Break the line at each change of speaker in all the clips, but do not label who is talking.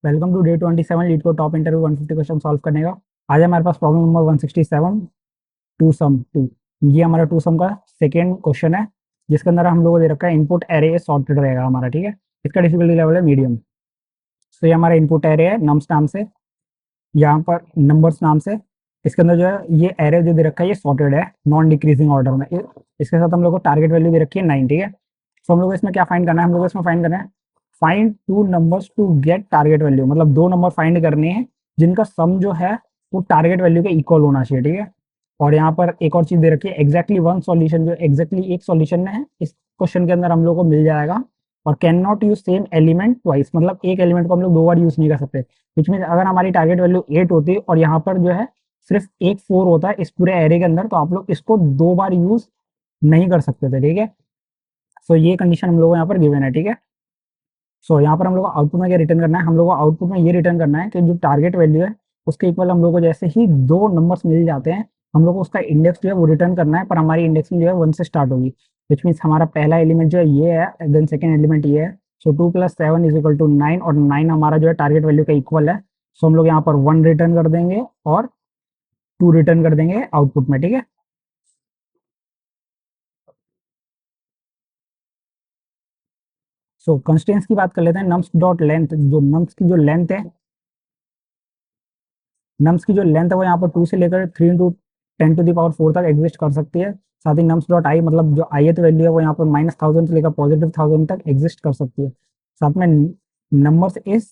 Welcome to day 27 LeetCode top interview 150 question solve करने का। आज है हमारे पास problem number 167 two sum two. ये हमारा टू सम का सेकेंड क्वेश्चन है, जिसके अंदर हम लोगों को दे रखा है इनपुट एरे सॉर्टेड रहेगा हमारा। ठीक है, इसका डिफिकल्टी लेवल है मीडियम। तो ये हमारा इनपुट एरे है नम्स नाम से, यहाँ पर नंबर्स नाम से। इसके अंदर जो है ये एरे जो दे रखा है ये सॉर्टेड है नॉन डिक्रीजिंग ऑर्डर में। इसके साथ हम लोग को टारगेट वैल्यू दे रखी है 9। ठीक है, तो हम लोग को इसमें क्या फाइंड करना है, हम लोग को इसमें फाइंड करना है find two numbers to get target value. मतलब दो नंबर फाइंड करने हैं जिनका सम जो है वो टारगेट वैल्यू के इक्वल होना चाहिए। ठीक है, और यहाँ पर एक और चीज दे रखी है एग्जैक्टली वन सॉल्यूशन, जो एग्जैक्टली एक सॉल्यूशन है इस क्वेश्चन के अंदर हम लोग को मिल जाएगा। और can not use same element twice, मतलब एक एलिमेंट को हम लोग दो बार यूज नहीं कर सकते। विच मीन अगर हमारी टारगेट वैल्यू 8 होती और यहाँ पर जो है सिर्फ एक 4 होता है इस पूरे एरे के अंदर, तो आप लोग इसको दो बार यूज नहीं कर सकते थे। ठीक है, सो ये कंडीशन हम लोग को यहाँ पर गिवन है। ठीक है, सो यहाँ पर हम लोग को आउटपुट में क्या रिटर्न करना है, हम लोग को आउटपुट में ये रिटर्न करना है कि जो टारगेट वैल्यू है उसके इक्वल हम लोग को जैसे ही दो नंबर्स मिल जाते हैं हम लोग को उसका इंडेक्स जो है वो रिटर्न करना है। पर हमारी इंडेक्सिंग जो है 1 से स्टार्ट होगी, विच मीन्स हमारा पहला एलिमेंट जो है ये है, देन सेकेंड एलिमेंट ये है। सो 2 + 7 = 9, और 9 हमारा जो है टारगेट वैल्यू का इक्वल है। सो हम लोग यहाँ पर 1 रिटर्न कर देंगे और 2 रिटर्न कर देंगे आउटपुट में। ठीक है, सो कंस्टेंट्स की बात कर लेते हैं। नम्स डॉट लेंथ, जो नम्स की जो लेंथ है, नम्स की जो लेंथ है वो यहाँ पर 2 से लेकर 3 × 10⁴ तक एग्जिस्ट कर सकती है। साथ ही नम्स डॉट आई, मतलब जो ith वैल्यू है वो यहाँ पर -1000 से लेकर +1000 तक एग्जिस्ट कर सकती है। साथ में numbers is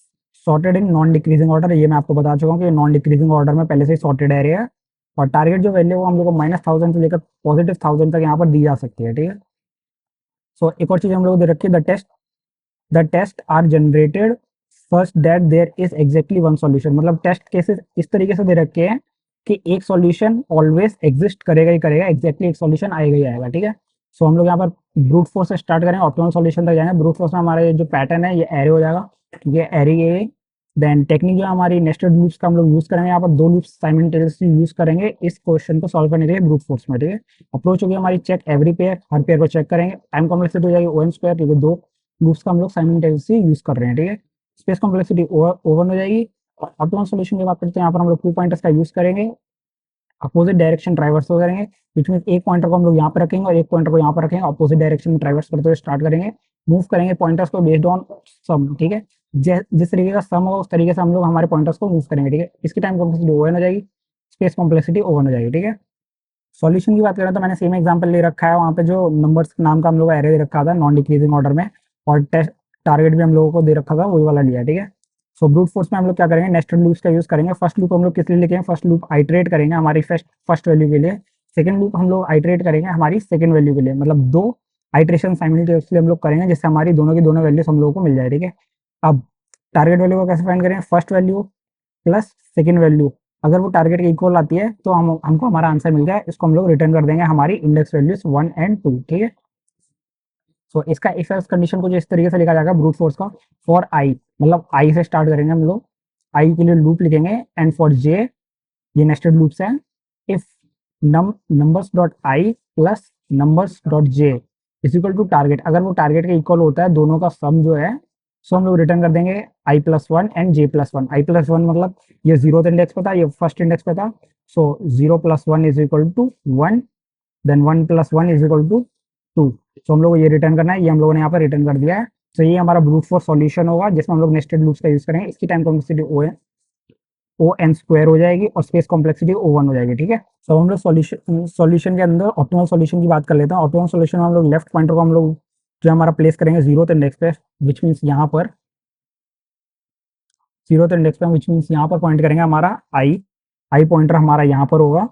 sorted in non decreasing order, ये मैं आपको बता चुका हूँ कि नॉन डिक्रीजिंग ऑर्डर में पहले से ही सॉर्टेड एरिया है। और टारगेट जो वैल्यू है वो हम लोग को -1000 से लेकर +1000 तक यहाँ पर दी जा सकती है। ठीक है, सो एक और चीज हम लोग दे रखी है, the test are generated first that there is exactly one solution. मतलब टेस्ट केसेस इस तरीके से दे रखे हैं कि एक सॉल्यूशन ऑलवेज एग्जिस्ट करेगा ही करेगा, एग्जैक्टली एक सॉल्यूशन आएगा ही आएगा। ठीक है, सो हम लोग यहाँ पर ब्रूट फोर्स से स्टार्ट करेंगे, ऑप्टिमल सॉल्यूशन तक जाएंगे। ब्रूट फोर्स में हमारा ये जो पैटर्न है ये एरे हो जाएगा, ये एरे ये। देन टेक्निक जो हमारी नेस्टेड लूप्स का हम लोग यूज करेंगे, यहाँ पर दो लूप्स साइमल्टेनियसली यूज करेंगे इस क्वेश्चन को सॉल्व करने के लिए ब्रूट फोर्स में। ठीक है, अप्रोच होगी हमारी चेक एवरी पेयर, हर पेयर को चेक करेंगे। टाइम कॉम्प्लेक्सिटी हो जाएगी O(n²), क्योंकि दो लूप्स का हम लोग साइमल्टेनियसली यूज कर रहे हैं। ठीक है, स्पेस कॉम्प्लेक्सिटी O((1) हो जाएगी। और ऑप्टिमल सॉल्यूशन की बात करते हैं, यहाँ पर हम लोग 2 पॉइंटर्स का यूज करेंगे, अपोजिट डायरेक्शन ट्राइवर्स हो करेंगे। विच मीन एक पॉइंटर को हम लोग यहाँ पर रखेंगे और एक पॉइंटर को यहाँ पर रखेंगे, अपोजिट डायरेक्शन में ट्राइवर्स करते हुए स्टार्ट करेंगे। मूव करेंगे पॉइंटर्स को बेस्ड ऑन सम। ठीक है, जिस तरीके का सम होगा उस तरीके से हम लोग हमारे पॉइंटर्स को मूव करेंगे। ठीक है, इसकी टाइम कॉम्प्लेक्सिटी O(n) हो जाएगी, स्पेस कॉम्प्लेक्सिटी O(1) हो जाएगी। ठीक है, सॉल्यूशन की बात करें तो मैंने सेम एग्जांपल ले रखा है, वहाँ पे जो नंबर्स नाम का हम लोग एरे दे रखा था नॉन डिक्रीजिंग ऑर्डर में, और टेस्ट टारगेट भी हम लोगों को दे रखा था वही वाला लिया। ठीक है, सो ब्रूट फोर्स में हम लोग क्या करेंगे, नेस्टेड लूप्स का यूज करेंगे। फर्स्ट लूप हम लोग किस लिए लिखेंगे, फर्स्ट लूप आइटरेट करेंगे हमारी फर्स्ट वैल्यू के लिए। सेकंड लूप हम लोग आइटरेट करेंगे हमारी सेकंड वैल्यू के लिए, मतलब दो आइट्रेशन साइमल्टेनियसली हम लोग करेंगे जिससे हमारी दोनों की दोनों वैल्यूज हम लोगों को मिल जाए। ठीक है, अब टारगेट वैल्यू को कैसे फाइंड करेंगे, first value plus second value, अगर वो टारगेट के इक्वल आती है तो हमको हमारा आंसर मिल गया। इसको हम लोग रिटर्न कर देंगे हमारी इंडेक्स वैल्यूज 1 और 2। ठीक है, सो इसका इफ एल्स कंडीशन को जो इस तरीके से लिखा जाएगा ब्रूट फोर्स का, फॉर आई, मतलब आई से स्टार्ट करेंगे हम लोग, आई के लिए लूप लिखेंगे, एंड फॉर जे, ये नेस्टेड लूप्स हैं, if numbers dot I plus numbers dot J is equal to target, अगर वो टारगेट के इक्वल होता है दोनों का सम जो है, सो हम लोग रिटर्न कर देंगे i+1 एंड j+1। i+1 मतलब ये 0th इंडेक्स पे था, ये फर्स्ट इंडेक्स पे था, so 0+1 is equal to 1, then 1+1 is equal to 2। So हम लोग को ये रिटर्न करना है, ये हम लोगों ने यहाँ पर रिटर्न कर दिया है। तो ये हमारा ब्रूट फोर्स सॉल्यूशन होगा जिसमें हम लोग नेस्टेड लूप्स का यूज करेंगे। इसकी टाइम कॉम्प्लेक्सिटी O(n²) हो जाएगी और स्पेस कॉम्प्लेक्सिटी O(1) हो जाएगी। ठीक है, तो हम लोग सॉल्यूशन के अंदर ऑप्टिमल सॉल्यूशन की बात कर लेते हैं। ऑप्टिमल सॉल्यूशन में हम लोग लेफ्ट पॉइंटर को हम लोग जो हमारा प्लेस करेंगे 0th इंडेक्स पे, विच मीन्स यहाँ पर 0th इंडेक्स पे, विच मीन्स यहाँ पर पॉइंट करेंगे हमारा आई पॉइंटर हमारा यहाँ पर होगा।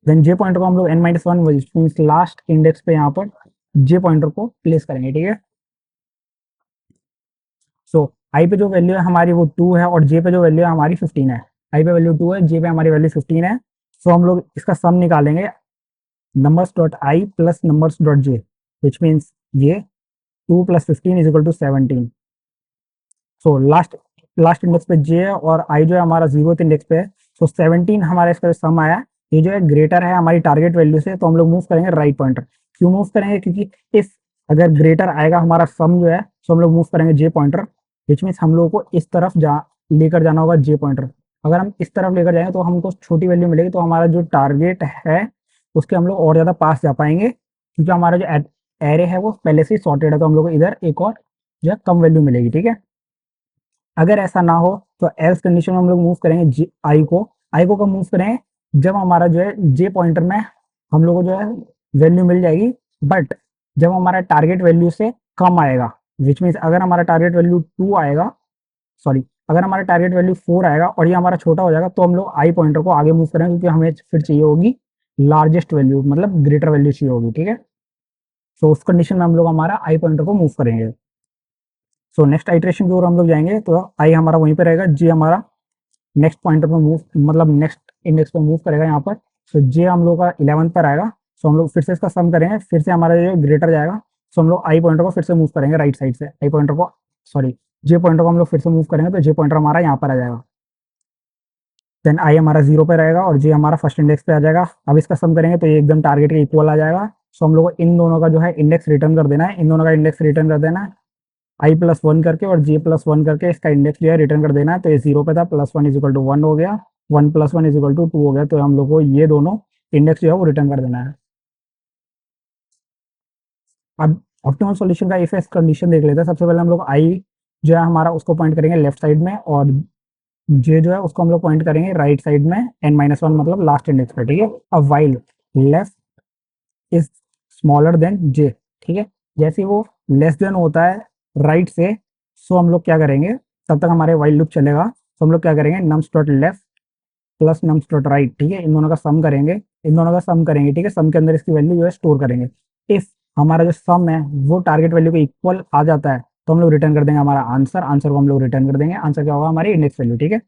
देन जे पॉइंटर को हम लोग n-1 which means last index पे यहाँ पर जे पॉइंटर को प्लेस करेंगे। ठीक है, सो आई पे जो वैल्यू है हमारी वो 2 है और जे पे जो वैल्यू है हमारी 15 है। आई पे वैल्यू 2 है, जे पे हमारी वैल्यू 15 है। सो हम लोग इसका सम निकालेंगे, numbers dot I plus numbers dot J, which means ये 2 + 15 is equal to 17। So last index पे जे है और आई जो है हमारा 0th इंडेक्स पे है। सो 17 हमारा इसका सम आया, ये जो है ग्रेटर है हमारी टारगेट वैल्यू से, तो हम लोग मूव करेंगे राइट पॉइंटर। क्यों मूव करेंगे, क्योंकि इफ अगर ग्रेटर आएगा हमारा सम जो है, तो हम लोग मूव करेंगे जे पॉइंटर, विच मीन्स हम लोगों को इस तरफ लेकर जाना होगा जे पॉइंटर। अगर हम इस तरफ लेकर जाएंगे तो हमको छोटी वैल्यू मिलेगी, तो हमारा जो टारगेट है उसके हम लोग और ज़्यादा पास जा पाएंगे, क्योंकि हमारा जो एरे है वो पहले से ही सॉर्टेड है, तो हम लोग को इधर एक और जो है कम वैल्यू मिलेगी। ठीक है, अगर ऐसा ना हो तो एल्स कंडीशन में हम लोग मूव करेंगे आई को कब मूव करेंगे, जब हमारा जो है जे पॉइंटर में हम लोग को जो है वैल्यू मिल जाएगी, बट जब हमारा टारगेट वैल्यू से कम आएगा, विच मीन्स अगर हमारा टारगेट वैल्यू 2 आएगा, सॉरी अगर हमारा टारगेट वैल्यू 4 आएगा और ये हमारा छोटा हो जाएगा, तो हम लोग आई पॉइंटर को आगे मूव करेंगे, क्योंकि हमें फिर चाहिए होगी लार्जेस्ट वैल्यू, मतलब ग्रेटर वैल्यू चाहिए होगी। ठीक है, तो उस कंडीशन में हम लोग हमारा आई पॉइंटर को मूव करेंगे। सो नेक्स्ट आइट्रेशन की ओर हम लोग जाएंगे, तो आई हमारा वहीं पे रहेगा, जे हमारा नेक्स्ट पॉइंटर पर मूव, मतलब नेक्स्ट इंडेक्स पर मूव करेगा यहाँ पर। सो जे हम लोग का 11 पर आएगा। सो हम लोग फिर से इसका सम करेंगे, फिर से हमारा जो ग्रेटर जाएगा। सो हम लोग आई पॉइंटर को फिर से मूव करेंगे राइट साइड से, आई पॉइंटर को, सॉरी जे पॉइंटर को हम लोग फिर से मूव करेंगे, तो जे पॉइंटर हमारा यहाँ पर आ जाएगा। देन आई हमारा 0 पे रहेगा और जे हमारा फर्स्ट इंडेक्स पे आ जाएगा। अब इसका सम करेंगे तो ये एकदम टारगेट के इक्वल आ जाएगा। सो हम लोग को इन दोनों का जो है इंडेक्स रिटर्न कर देना है, इन दोनों का इंडेक्स रिटर्न कर देना है आई प्लस वन करके, और जे प्लस वन करके इसका इंडेक्स जो है रिटर्न कर देना है। तो ये 0 पे था, plus one is equal to 1 हो गया, 1 plus one is equal to 2 हो गया। तो हम लोग को ये दोनों इंडेक्स जो है वो रिटर्न कर देना है। अब ऑप्टिमल सॉल्यूशन का इफ एल्स कंडीशन देख लेते हैं। सबसे पहले हम लोग आई जो है हमारा उसको पॉइंट करेंगे लेफ्ट साइड में, और जे जो है उसको हम लोग पॉइंट करेंगे राइट साइड में, एन माइनस वन मतलब लास्ट इंडेक्स पे। ठीक है, अब while left is smaller than j, ठीक है, जैसे वो लेस देन होता है राइट से, सो हम लोग क्या करेंगे, तब तक हमारे वाइल लूप चलेगा। तो हम लोग क्या करेंगे, nums dot left plus nums dot right, ठीक है, इन दोनों का सम करेंगे, इन दोनों का सम करेंगे। ठीक है, सम के अंदर इसकी वैल्यू जो है स्टोर करेंगे। इफ हमारा जो सम है वो टारगेट वैल्यू के इक्वल आ जाता है, तो हम लोग रिटर्न कर देंगे हमारा आंसर, आंसर को हम लोग रिटर्न कर देंगे। आंसर क्या होगा, हमारी इंडेक्स वैल्यू। ठीक है,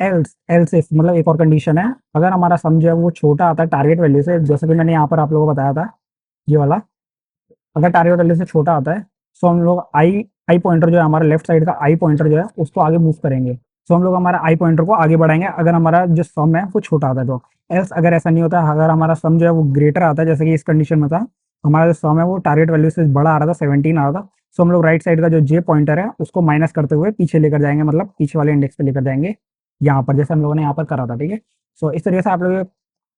एल्स एल्स इफ मतलब एक और कंडीशन है, अगर हमारा सम जो है वो छोटा आता है टारगेट वैल्यू से, जैसे कि मैंने यहाँ पर आप लोगों को बताया था ये वाला, अगर टारगेट वैल्यू से छोटा आता है, सो हम लोग आई आई पॉइंटर जो है हमारा लेफ्ट साइड का आई पॉइंटर जो है उसको आगे मूव करेंगे। सो हम लोग हमारा आई पॉइंटर को आगे बढ़ाएंगे अगर हमारा जो सम है वो छोटा आता है तो। एल्स अगर ऐसा नहीं होता, अगर हमारा सम जो है वो ग्रेटर आता है, जैसे कि इस कंडीशन में था, हमारा जो सम है वो टारगेट वैल्यू से बड़ा आ रहा था, 17 आ रहा था। सो हम लोग राइट साइड का जो जे पॉइंटर है उसको माइनस करते हुए पीछे लेकर जाएंगे, मतलब पीछे वाले इंडेक्स पे लेकर जाएंगे, यहाँ पर जैसे हम लोगों ने यहाँ पर करा था। ठीक है, सो इस तरीके से आप लोग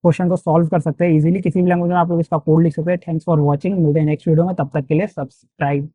क्वेश्चन को सॉल्व कर सकते हैं इजीली, किसी भी लैंग्वेज में आप लोग इसका कोड लिख सकते हैं। थैंक्स फॉर वॉचिंग, मिलते हैं नेक्स्ट वीडियो में, तब तक के लिए सब्सक्राइब।